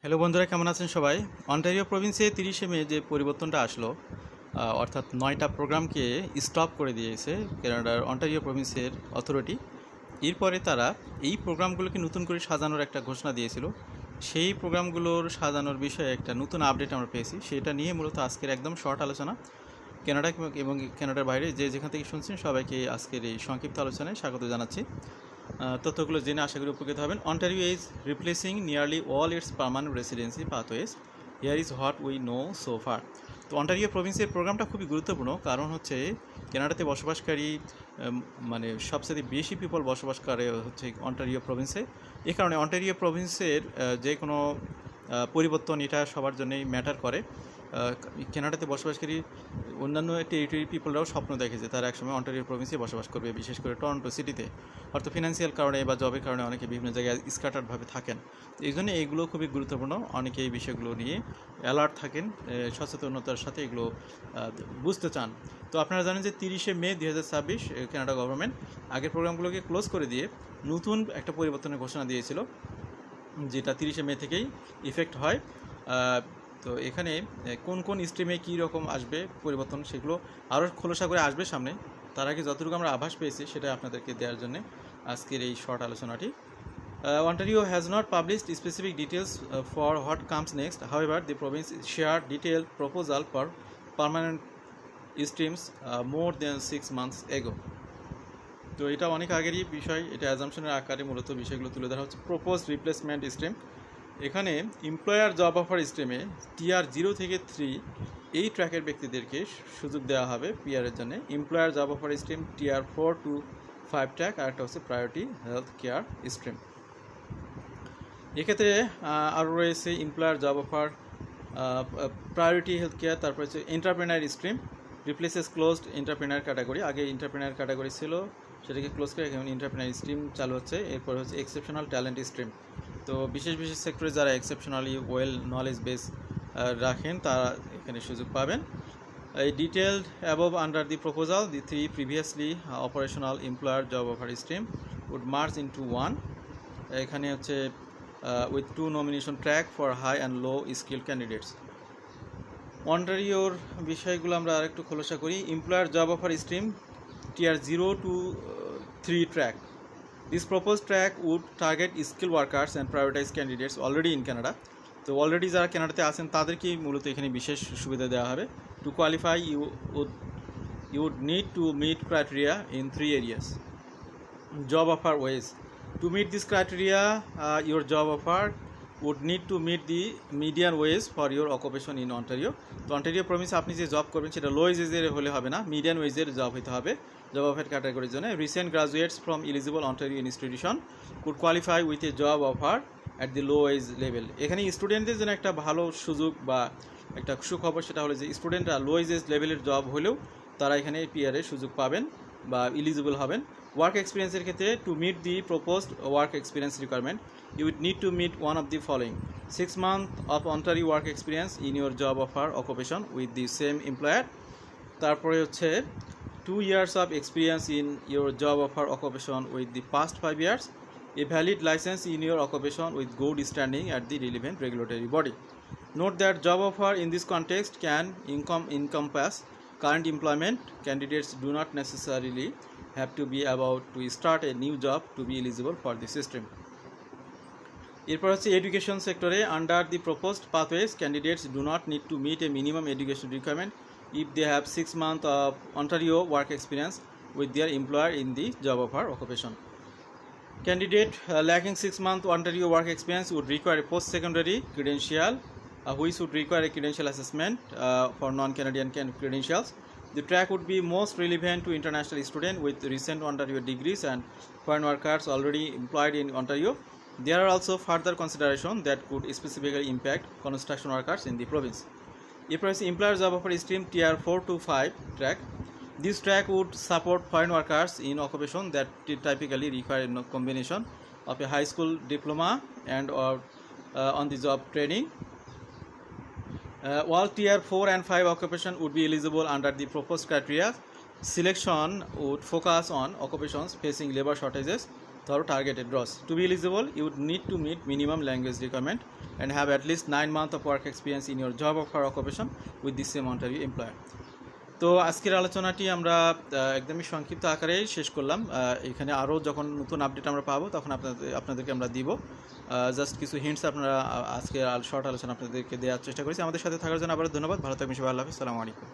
Hello বন্ধুরা, কেমন আছেন সবাই? অন্টারিও প্রভিন্সে 30শে মে যে পরিবর্তনটা আসলো, অর্থাৎ 9টা প্রোগ্রামকে স্টপ করে দিয়েছে কানাডার অন্টারিও প্রভিন্সের অথরিটি। এরপরে তারা এই প্রোগ্রামগুলোকে নতুন করে সাজানোর একটা ঘোষণা দিয়েছিল। সেই প্রোগ্রামগুলোর সাজানোর বিষয়ে একটা নতুন আপডেট আমরা পেয়েছি। সেটা নিয়ে মূলত আজকের একদম শর্ট আলোচনা। কানাডা এবং কানাডার বাইরে যে যেখান থেকে শুনছেন সবাইকে আজকের এই সংক্ষিপ্ত আলোচনায় স্বাগত জানাচ্ছি। তথ্যগুলো জেনে আশা করি উপকৃত হবেন। Ontario is replacing nearly all it's permanent residency pathways. Here is what we know so far. তো অন্টারিও প্রভিন্সের প্রোগ্রামটা খুবই গুরুত্বপূর্ণ, কারণ হচ্ছে কানাডাতে বসবাসকারী মানে সবচেয়ে বেশি পিপল বসবাস করে হচ্ছে অন্টারিও প্রভিন্সে। এই কারণে অন্টারিও প্রভিন্সের যে কোনো পরিবর্তন এটা সবার জন্যই ম্যাটার করে। কানাডাতে বসবাসকারী অন্যান্য টেরিটরি পিপলরাও স্বপ্ন দেখে যে তারা একসময় অন্টারিও প্রভিন্সে বসবাস করবে, বিশেষ করে টরন্টো সিটিতে। হয়তো ফিনান্সিয়াল কারণে বা জবের কারণে অনেকে বিভিন্ন জায়গায় স্ক্যাটার্ডভাবে থাকেন। এই জন্য এইগুলো খুবই গুরুত্বপূর্ণ। অনেকে এই বিষয়গুলো নিয়ে অ্যালার্ট থাকেন, সচেতনতার সাথে এগুলো বুঝতে চান। তো আপনারা জানেন যে 30শে মে 2026 কানাডা গভর্নমেন্ট আগের প্রোগ্রামগুলোকে ক্লোজ করে দিয়ে নতুন একটা পরিবর্তনের ঘোষণা দিয়েছিল, যেটা 30শে মে থেকেই ইফেক্ট হয়। তো এখানে কোন কোন স্ট্রিমে কী রকম আসবে পরিবর্তন, সেগুলো আরও খোলসা করে আসবে সামনে। তার আগে যতটুকু আমরা আভাস পেয়েছি সেটা আপনাদেরকে দেওয়ার জন্য আজকের এই শর্ট আলোচনাটি। Ontario has not published specific details for what comes next. However, the province shared detailed proposal for permanent streams more than 6 months ago. তো এটা অনেক আগেরই বিষয়, এটা অ্যাজাম্পশনের আকারে মূলত বিষয়গুলো তুলে ধরা হচ্ছে। প্রপোজ রিপ্লেসমেন্ট স্ট্রিম, এখানে এমপ্লয়ার জব অফার স্ট্রিমে টিআর 0 থেকে 3 এই ট্র্যাকের ব্যক্তিদেরকে সুযোগ দেওয়া হবে পিআরের জন্য। Employer job offer stream TR 4 to 5 track, আর একটা হচ্ছে প্রায়োরিটি হেলথ কেয়ার স্ট্রিম। এক্ষেত্রে আরও রয়েছে employer job offer, priority health care, তারপর হচ্ছে entrepreneur stream replaces closed entrepreneur category. আগে এন্টারপ্রেনার ক্যাটাগরি ছিল, সেটাকে ক্লোজ করে এখন এন্টারপ্রেনার স্ট্রিম চালু হচ্ছে। এরপর হচ্ছে এক্সেপশনাল ট্যালেন্ট স্ট্রিম। তো বিশেষ বিশেষ সেক্টরে যারা এক্সেপশনালি ওয়েল নলেজ বেস রাখেন তারা এখানে সুযোগ পাবেন। এই detailed above under the proposal the 3 previously operational employer job offer stream would merge into 1। এখানে হচ্ছে with 2 nomination track for high and low skill candidates. অন্টারিওর বিষয়গুলো আমরা আরেকটু খোলসা করি। Employer job offer stream TR 0 to 3 track. This proposed track would target skilled workers and prioritize candidates already in Canada. তো already যারা কানাডাতে আছেন তাদেরকেই মূলত এখানে বিশেষ সুবিধা দেওয়া হবে। To qualify you would need to meet criteria in 3 areas. Job offer ways. To meet this criteria, your job offer would need to meet the median wage for your occupation in Ontario. তো Ontario প্রভিন্সে আপনি যে job করবেন সেটা লো ওয়েজের হলে হবে না, median ওয়েজের job হতে হবে জব অফার ক্যাটাগরির জন্য। Recent graduates from eligible Ontario institution could qualify with a job offer at the low wedge level. এখানে স্টুডেন্টদের জন্য একটা ভালো সুযোগ বা একটা সুখবর, সেটা হলো যে স্টুডেন্টরা লো ওয়েজ লেভেলের জব হলেও তারা এখানে পিআরের সুযোগ পাবেন বা এলিজিবল হবেন। ওয়ার্ক এক্সপিরিয়েন্সের ক্ষেত্রে to meet the proposed work experience requirement you would need to meet one of the following: 6 months of Ontario work experience in your job offer occupation with the same employer. তারপরে হচ্ছে 2 years of experience in your job offer occupation with the past 5 years, a valid license in your occupation with good standing at the relevant regulatory body. Note that job offer in this context can encompass current employment. Candidates do not necessarily have to be about to start a new job to be eligible for the system. এরপর হচ্ছে education সেক্টরে under the proposed pathways candidates do not need to meet a minimum education requirement if they have 6 months of Ontario work experience with their employer in the job offer occupation. Candidate lacking 6 months Ontario work experience would require a post-secondary credential, which would require a credential assessment for non-Canadian credentials. The track would be most relevant to international students with recent Ontario degrees and foreign workers already employed in Ontario. There are also further considerations that could specifically impact construction workers in the province. এরপর হচ্ছে employer job offer stream tier 4 to 5 track. This track would support foreign workers in occupation that typically require a combination of a high school diploma and or on the job training. While tier 4 and 5 occupation would be eligible under the proposed criteria, selection would focus on occupations facing labor shortages through targeted draws. To be eligible, you would need to meet minimum language requirement. and have at least 9 months of work experience in your job or occupation with the same Ontario employer. তো আজকের আলোচনাটি আমরা একদমই সংক্ষিপ্ত আকারেই শেষ করলাম। এখানে আরও যখন নতুন আপডেট আমরা পাবো তখন আপনাদেরকে আমরা দিব। জাস্ট কিছু হিন্টস আপনারা আজকে শর্ট আলোচনা আপনাদেরকে দেওয়ার চেষ্টা করেছি। আমাদের সাথে থাকার জন্য আবারও ধন্যবাদ। ভালো থাকবেন সবাই। আল্লাহ হাফেজ। আসসালামু আলাইকুম।